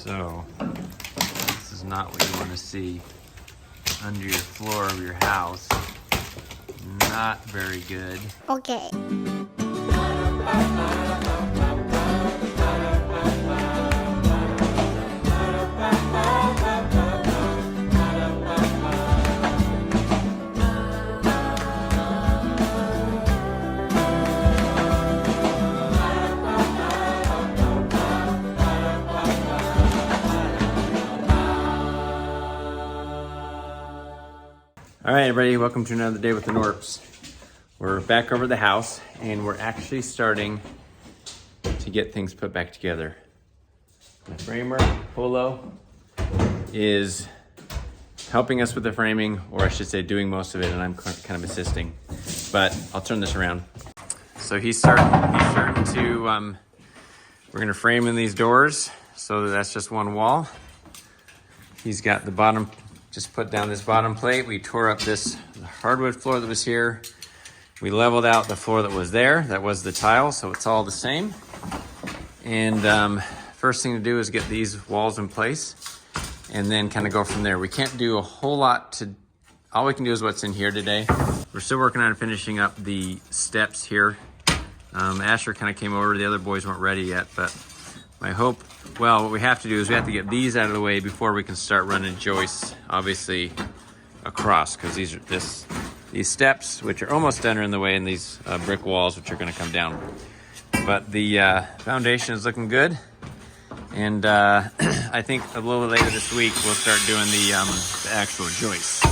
So this is not what you want to see under your floor of your house. Not very good. Okay. All right, everybody, welcome to another day with the Knorps. We're back over the house, and we're actually starting to get things put back together. My framer, Polo, is helping us with the framing, or I should say doing most of it, and I'm kind of assisting. But I'll turn this around. So he's starting to, we're gonna frame in these doors, so that's just one wall. He's got the bottom, just put down this bottom plate. We tore up this hardwood floor that was here. We leveled out the floor that was there. That was the tile, so it's all the same. And first thing to do is get these walls in place and then kind of go from there. We can't do a whole lot all we can do is what's in here today. We're still working on finishing up the steps here. Asher kind of came over, the other boys weren't ready yet, but my hope, well, what we have to do is we have to get these out of the way before we can start running joists, obviously, across, because these steps, which are almost done, are in the way, and these brick walls, which are going to come down. But the foundation is looking good, and I think a little bit later this week we'll start doing the actual joists.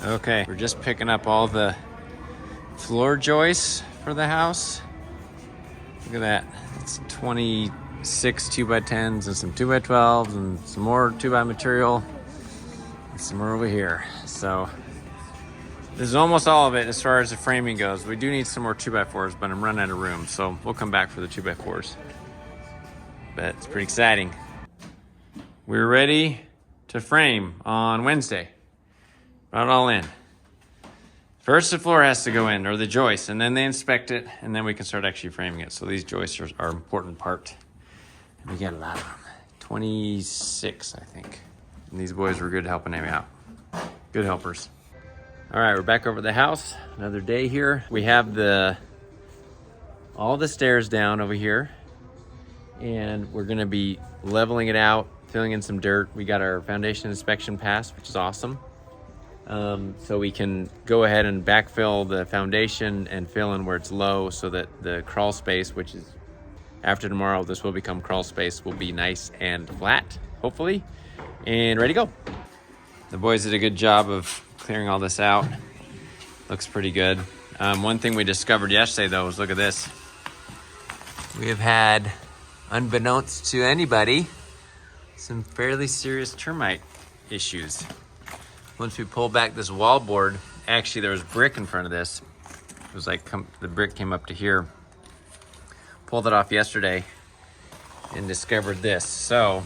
Okay, we're just picking up all the floor joists for the house. Look at that. It's 26 2x10s and some 2x12s and some more 2x material and some more over here. So this is almost all of it as far as the framing goes. We do need some more 2x4s, but I'm running out of room, so we'll come back for the 2x4s. But it's pretty exciting. We're ready to frame on Wednesday. Brought it all in. First, the floor has to go in, or the joist, and then they inspect it, and then we can start actually framing it. So these joists are an important part. And we got a lot of them. 26, I think. And these boys were good helping me out. Good helpers. All right, we're back over the house. Another day here. We have all the stairs down over here, and we're gonna be leveling it out, filling in some dirt. We got our foundation inspection passed, which is awesome. So we can go ahead and backfill the foundation and fill in where it's low so that the crawl space, which is after tomorrow, this will become crawl space, will be nice and flat, hopefully, and ready to go. The boys did a good job of clearing all this out. Looks pretty good. One thing we discovered yesterday, though, was look at this. We have had, unbeknownst to anybody, some fairly serious termite issues. Once we pulled back this wall board, actually there was brick in front of this. It was like the brick came up to here. Pulled it off yesterday and discovered this. So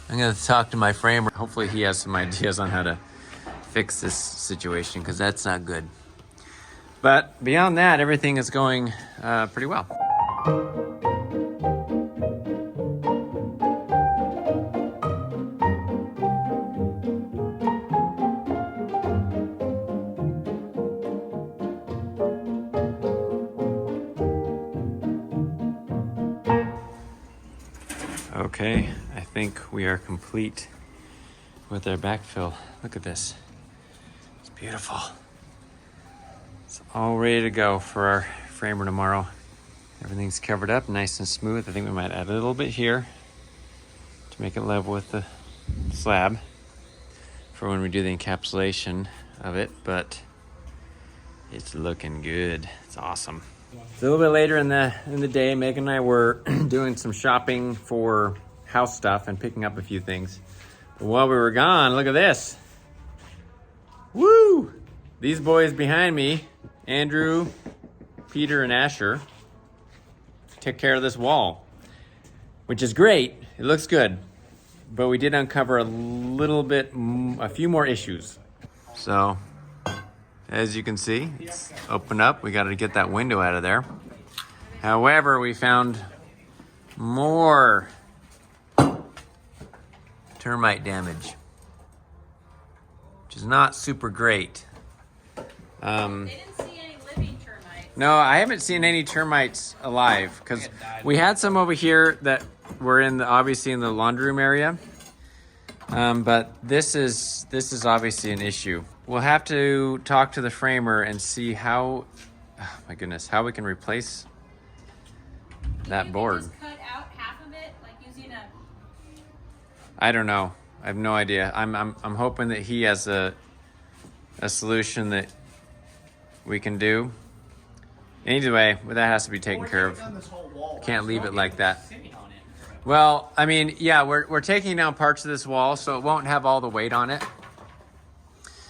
I'm gonna talk to my framer. Hopefully he has some ideas on how to fix this situation, because that's not good. But beyond that, everything is going pretty well. Okay, I think we are complete with our backfill. Look at this. It's beautiful. It's all ready to go for our framer tomorrow. Everything's covered up nice and smooth. I think we might add a little bit here to make it level with the slab for when we do the encapsulation of it, but it's looking good. It's awesome. It's a little bit later in the day. Megan and I were doing some shopping for house stuff and picking up a few things. But while we were gone, look at this. Woo! These boys behind me, Andrew, Peter, and Asher, took care of this wall, which is great. It looks good, but we did uncover a few more issues. So, as you can see, it's opened up. We got to get that window out of there. However, we found more termite damage, which is not super great. They didn't see any living termites. No, I haven't seen any termites alive because we had some over here that were obviously in the laundry room area. But this is obviously an issue. We'll have to talk to the framer and see how, oh my goodness, how we can replace that board. Just cut out half of it, like using a. I don't know. I have no idea. I'm hoping that he has a solution that we can do. Anyway, that has to be taken care of. Can't leave it like that. Well, I mean, yeah, we're taking down parts of this wall, so it won't have all the weight on it.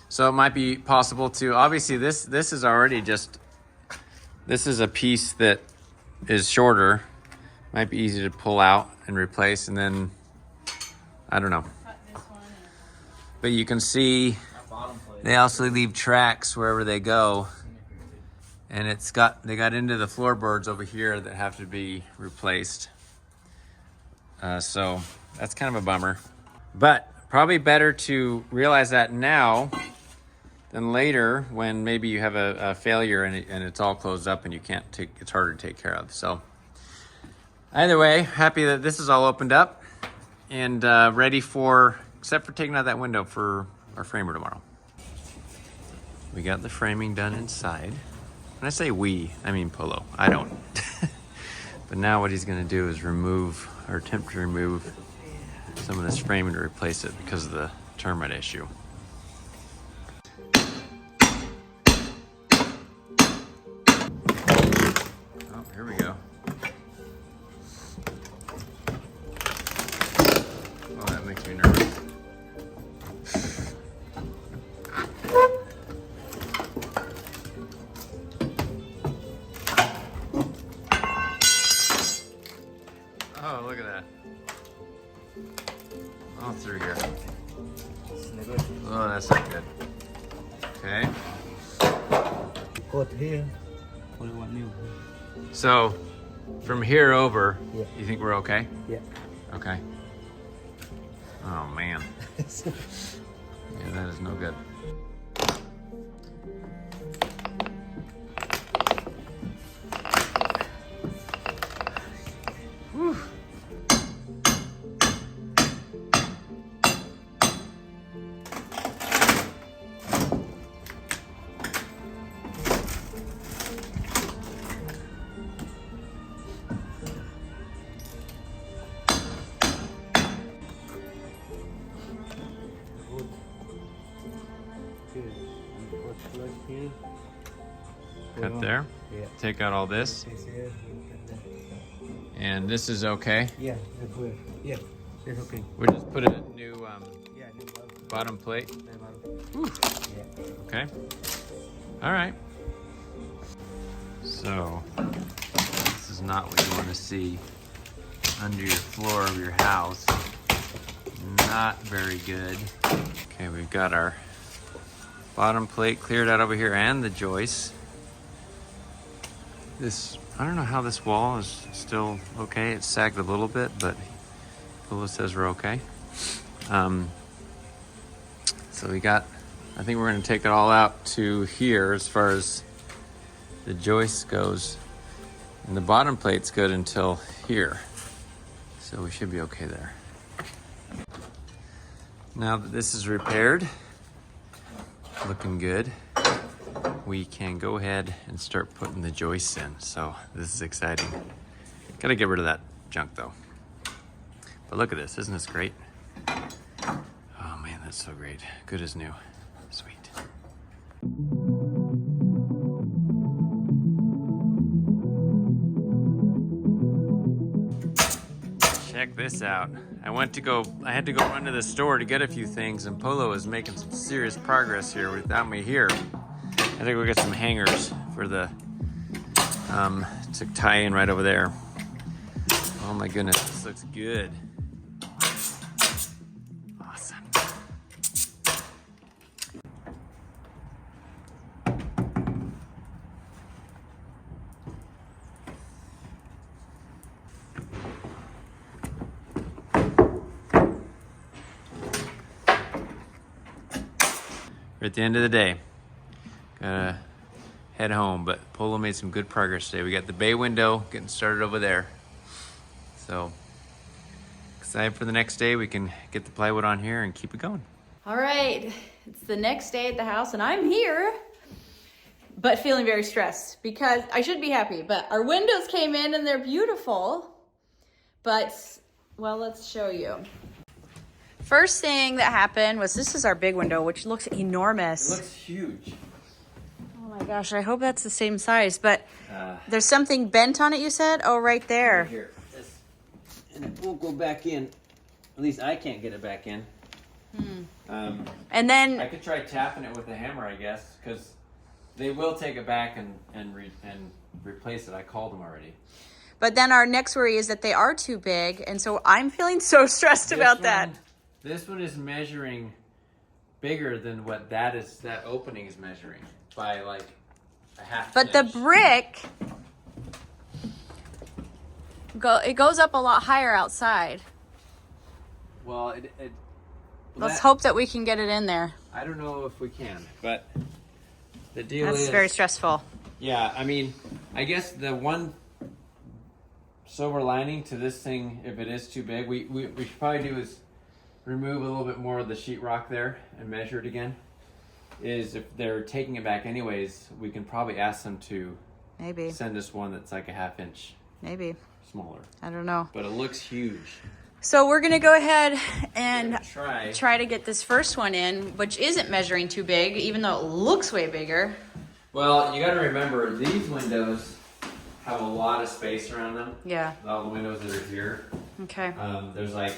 So it might be possible to, obviously this is already just, this is a piece that is shorter. Might be easy to pull out and replace, and then, I don't know. Cut this one But you can see they also leave tracks wherever they go. And they got into the floorboards over here that have to be replaced. So that's kind of a bummer. But probably better to realize that now than later when maybe you have a failure and it's all closed up and you can't it's harder to take care of. So either way, happy that this is all opened up and ready for, except for taking out that window for our framer tomorrow. We got the framing done inside. When I say we, I mean Polo. I don't. But now what he's gonna do is attempt to remove some of this framing to replace it because of the termite issue. Oh, here we go. Oh, that makes me nervous. Oh, look at that. All through here. Oh, that's not good. Okay. Cut here. What do you want new? So, from here over, Yeah. you think we're okay? Yeah. Okay. Oh, man. Yeah, that is no good. Whew. Good. And first plug here. Cut there. Yeah. Take out all this. This here. And this is okay. Yeah, that's good. Yeah, that's okay. We'll just put a new Yeah, new bulb. bottom plate. Whew. Yeah. Okay. All right. So, this is not what you want to see under your floor of your house. Not very good. Okay, we've got our bottom plate cleared out over here and the joists. I don't know how this wall is still okay. It's sagged a little bit, but Phyllis says we're okay. So I think we're gonna take it all out to here as far as the joist goes. And the bottom plate's good until here. So we should be okay there. Now that this is repaired, looking good, we can go ahead and start putting the joists in. So this is exciting. Gotta get rid of that junk though. But look at this, isn't this great? Oh man, that's so great. Good as new. Sweet. Check this out. I had to go run to the store to get a few things, and Polo is making some serious progress here without me here. I think we'll get some hangers for the, to tie in right over there. Oh my goodness, this looks good. Awesome. We're at the end of the day. Gotta head home, but Polo made some good progress today. We got the bay window getting started over there. So excited for the next day. We can get the plywood on here and keep it going. All right, it's the next day at the house and I'm here, but feeling very stressed because I should be happy, but our windows came in and they're beautiful. But, well, let's show you. First thing that happened was this is our big window, which looks enormous. It looks huge. Oh my gosh, I hope that's the same size, but there's something bent on it, you said? Oh, right there. Right here. And it won't go back in. At least I can't get it back in. And then I could try tapping it with a hammer, I guess, because they will take it back and replace it. I called them already. But then our next worry is that they are too big, and so I'm feeling so stressed about that. This one is measuring bigger than what that opening is measuring by like a half But inch. the brick, it goes up a lot higher outside. Well, Let's hope that we can get it in there. I don't know if we can, but the deal That's is very stressful. Yeah, I mean, I guess the one silver lining to this thing, if it is too big, we should probably do is remove a little bit more of the sheetrock there and measure it again. Is if they're taking it back anyways, we can probably ask them to Maybe. send us one that's like a half inch Maybe. smaller. I don't know. But it looks huge. So we're going to go ahead and try to get this first one in, which isn't measuring too big, even though it looks way bigger. Well, you got to remember, these windows have a lot of space around them. Yeah. All the windows that are here. Okay. There's like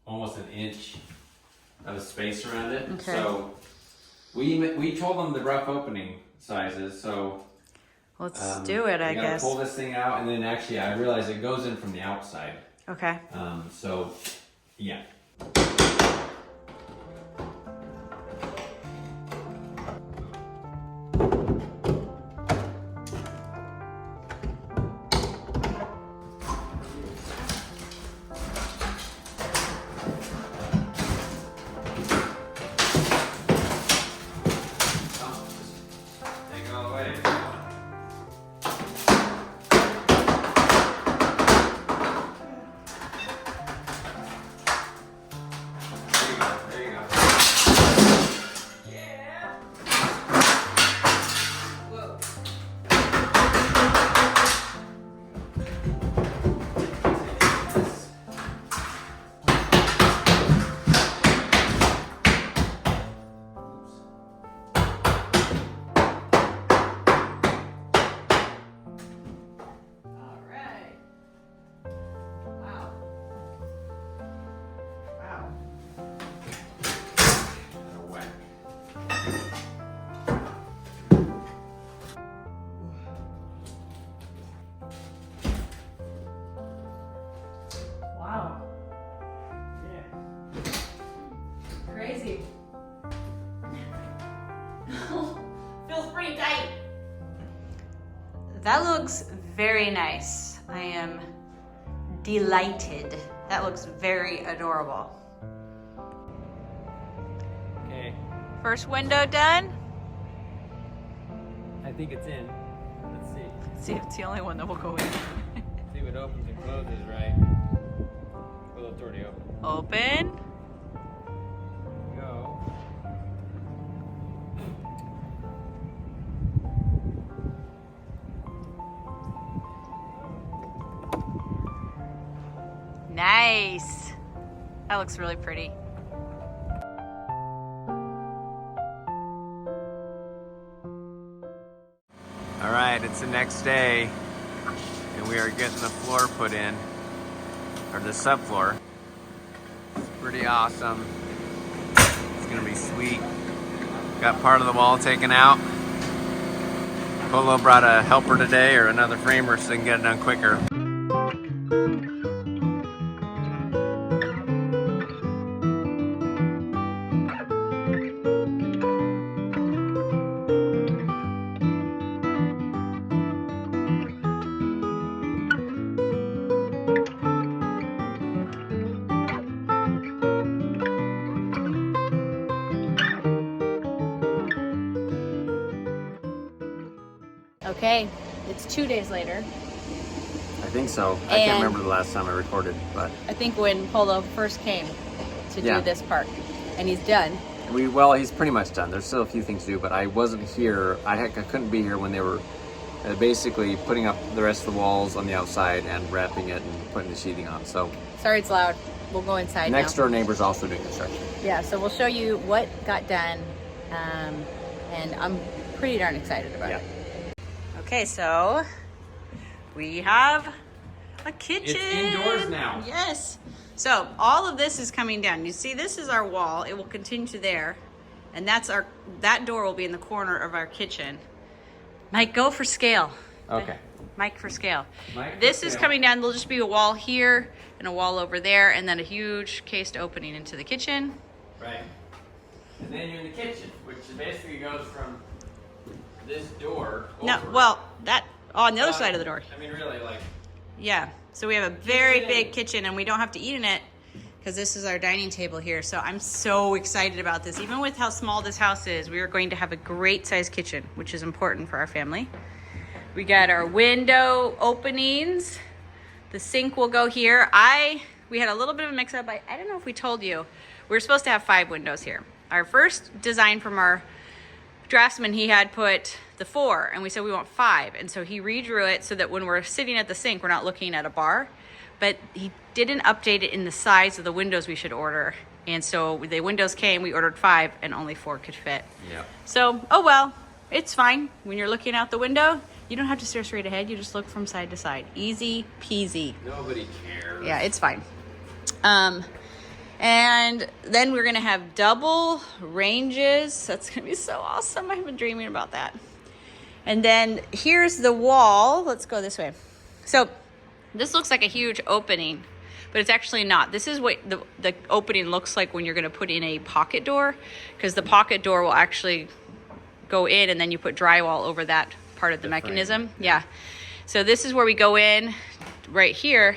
almost an inch of space around it. Okay. So we told them the rough opening sizes. So let's do it, I guess. Pull this thing out, and then actually I realized it goes in from the outside. Okay. So yeah. That looks very nice. I am delighted. That looks very adorable. Okay. First window done. I think it's in. Let's see. Let's see if it's the only one that will go in. See if it opens and closes right. Well, it's already open. Open. Go. Nice. That looks really pretty. All right, it's the next day, and we are getting the floor put in, or the subfloor. It's pretty awesome. It's gonna be sweet. Got part of the wall taken out. Polo brought a helper today, or another framer, so they can get it done quicker. Okay, it's 2 days later. I think so. I can't And- remember the last time I recorded, but I think when Polo first came to Yeah. do this part, and he's done. well, he's pretty much done. There's still a few things to do, but I wasn't here. I couldn't be here when they were basically putting up the rest of the walls on the outside and wrapping it and putting the sheathing on. So Sorry it's loud. We'll go inside next now. door neighbor's also doing construction. Yeah, so we'll show you what got done, and I'm pretty darn excited about it. Okay, so we have a kitchen. It's indoors now. Yes. So all of this is coming down. You see, this is our wall. It will continue to there, and that door will be in the corner of our kitchen. Mike, go for scale. Okay. Mike for scale. Mike for This is scale. coming down. There'll just be a wall here and a wall over there, and then a huge cased opening into the kitchen. Right. And then you're in the kitchen, which basically goes from this door No, over. well, that on the other side of the door. I mean, really, like, Yeah. So we have a very Kitchen. big kitchen, and we don't have to eat in it because this is our dining table here. So I'm so excited about this. Even with how small this house is, we are going to have a great sized kitchen, which is important for our family. We got our window openings. The sink will go here. We had a little bit of a mix up. I don't know if we told you. We were supposed to have 5 windows here. Our first design from our draftsman, he had put the 4, and we said we want 5, and so he redrew it so that when we're sitting at the sink, we're not looking at a bar. But he didn't update it in the size of the windows we should order, and so the windows came. We ordered 5, and only 4 could fit. yeah. So, oh well, it's fine. When you're looking out the window, you don't have to stare straight ahead. You just look from side to side. Easy peasy. Nobody cares. Yeah, it's fine. And then we're gonna have double ranges. That's gonna be so awesome. I've been dreaming about that. And then here's the wall. Let's go this way. So this looks like a huge opening, but it's actually not. This is what the opening looks like when you're gonna put in a pocket door, because the pocket door will actually go in, and then you put drywall over that part of the mechanism. Yeah. So this is where we go in right here.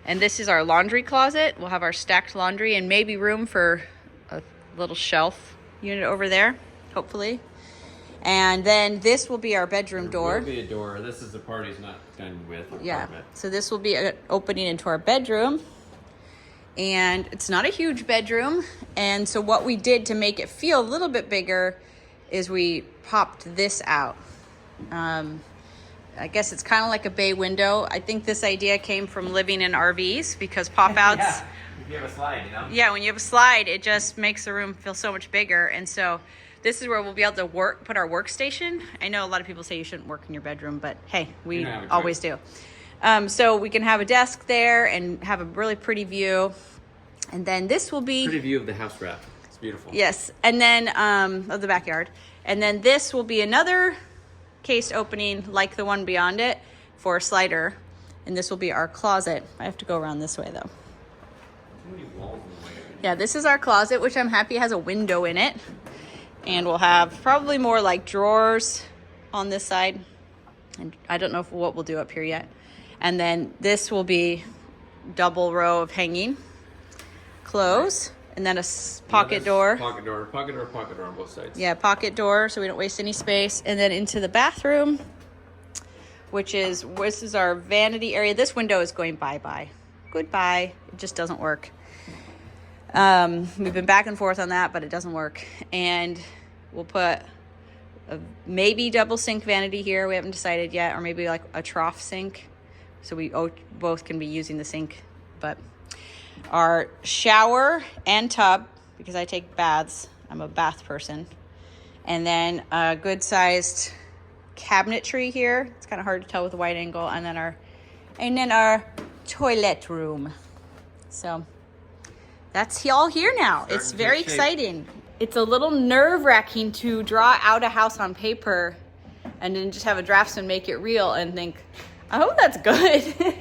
And this is our laundry closet. We'll have our stacked laundry and maybe room for a little shelf unit over there, hopefully. And then this will be our bedroom door. There will be a door. This is the part he's not done with. Yeah. So this will be an opening into our bedroom. And it's not a huge bedroom. And so what we did to make it feel a little bit bigger is we popped this out. I guess it's kind of like a bay window. I think this idea came from living in RVs, because pop-outs... Yeah. If you have a slide, you know? Yeah, when you have a slide, it just makes the room feel so much bigger. And so this is where we'll be able to put our workstation. I know a lot of people say you shouldn't work in your bedroom, but hey, we always do. So we can have a desk there and have a really pretty view. And then this will be... Pretty view of the house wrap. It's beautiful. Yes, and then of the backyard. And then this will be another cased opening like the one beyond it for a slider. And this will be our closet. I have to go around this way though. Too many walls in the way. Yeah, this is our closet, which I'm happy has a window in it. And we'll have probably more like drawers on this side. And I don't know what we'll do up here yet. And then this will be double row of hanging clothes. And then a pocket door. Pocket door on both sides. Yeah, pocket door, so we don't waste any space. And then into the bathroom, this is our vanity area. This window is going bye-bye. goodbye. It just doesn't work. We've been back and forth on that, but it doesn't work. And we'll put a maybe double sink vanity here. We haven't decided yet, or maybe like a trough sink, so we both can be using the sink. But our shower and tub, because I take baths, I'm a bath person, and then a good sized cabinetry here. It's kind of hard to tell with a wide angle, and then our toilet room. So that's all here now. It's very exciting. It's a little nerve-wracking to draw out a house on paper and then just have a draftsman make it real and think, I hope that's good.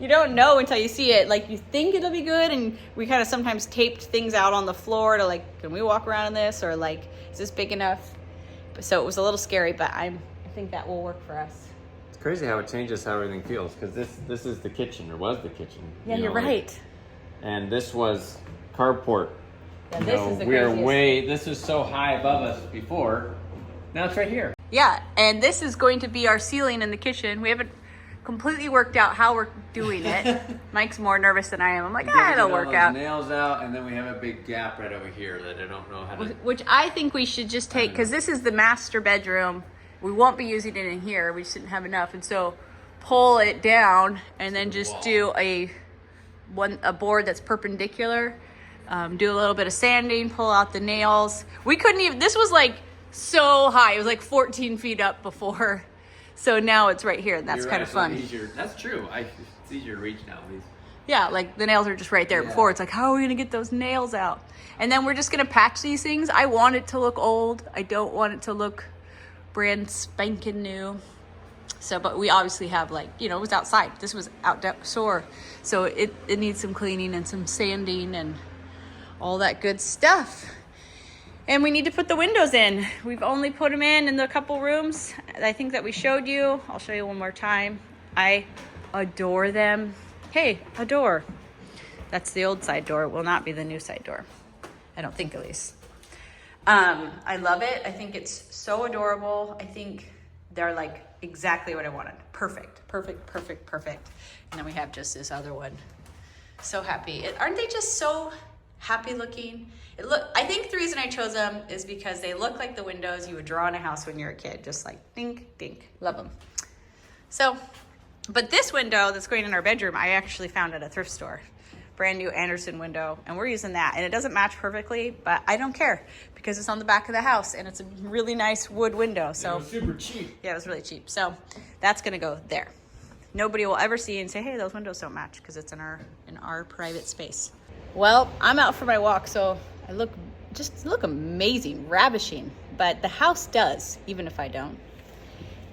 You don't know until you see it. Like, you think it'll be good, and we kind of sometimes taped things out on the floor to like, can we walk around in this, or like, is this big enough? So it was a little scary, but I think that will work for us. It's crazy how it changes how everything feels, because this is the kitchen, or was the kitchen. Yeah, you're right. And this was carport. Yeah, this is the we are craziest. this is so high above us before. Now it's right here. Yeah, and this is going to be our ceiling in the kitchen. We haven't completely worked out how we're doing it. Mike's more nervous than I am. I'm like, it'll work out. Nails out, and then we have a big gap right over here that I don't know how to. Which I think we should just take, because this is the master bedroom. We won't be using it in here. We just didn't have enough, and so pull it down and then just do a board that's perpendicular. Do a little bit of sanding, pull out the nails. We couldn't even, this was like so high. It was like 14 feet up before. So now it's right here, and that's kind of fun. That's true. It's easier to reach now. Yeah, like the nails are just right there. Before it's like, how are we gonna get those nails out? And then we're just gonna patch these things. I want it to look old. I don't want it to look brand spanking new. So, but we obviously have, like, you know, it was outside. This was outdoor. So it needs some cleaning and some sanding and all that good stuff. And we need to put the windows in. We've only put them in the couple rooms I think that we showed you. I'll show you one more time. I adore them. Hey, a door. That's the old side door. It will not be the new side door. I don't think, at least. I love it. I think it's so adorable. I think they're like exactly what I wanted. Perfect, perfect, perfect, perfect. And then we have just this other one. So happy. Aren't they just so happy looking? I think the reason I chose them is because they look like the windows you would draw in a house when you're a kid. Just like dink, dink. Love them. So, but this window that's going in our bedroom, I actually found at a thrift store. Brand new Anderson window, and we're using that. And it doesn't match perfectly, but I don't care because it's on the back of the house and it's a really nice wood window. So it was super cheap. Yeah, it was really cheap. So that's gonna go there. Nobody will ever see and say, hey, those windows don't match, because it's in our private space. Well, I'm out for my walk, so I look amazing, ravishing, but the house does, even if I don't.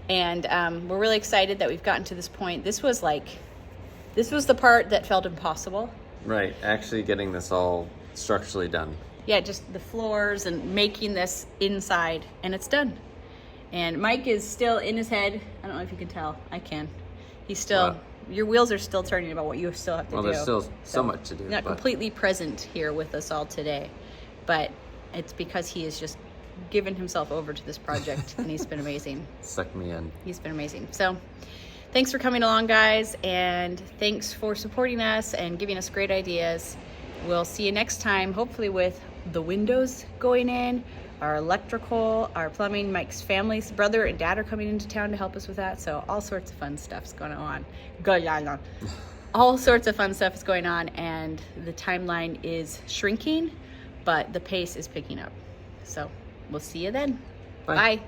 And we're really excited that we've gotten to this point. This was the part that felt impossible. Right, actually getting this all structurally done. Yeah, just the floors and making this inside, and it's done. And Mike is still in his head. I don't know if you can tell. I can. He's still, your wheels are still turning about what you still have to do. Well, there's still so much to do. Not completely present here with us all today, but it's because he has just given himself over to this project, and he's been amazing. Suck me in. He's been amazing. So thanks for coming along, guys, and thanks for supporting us and giving us great ideas. We'll see you next time, hopefully with the windows going in, our electrical, our plumbing. Mike's family's brother and dad are coming into town to help us with that, so all sorts of fun stuff's going on. All sorts of fun stuff is going on, and the timeline is shrinking, but the pace is picking up. So we'll see you then. Bye. Bye.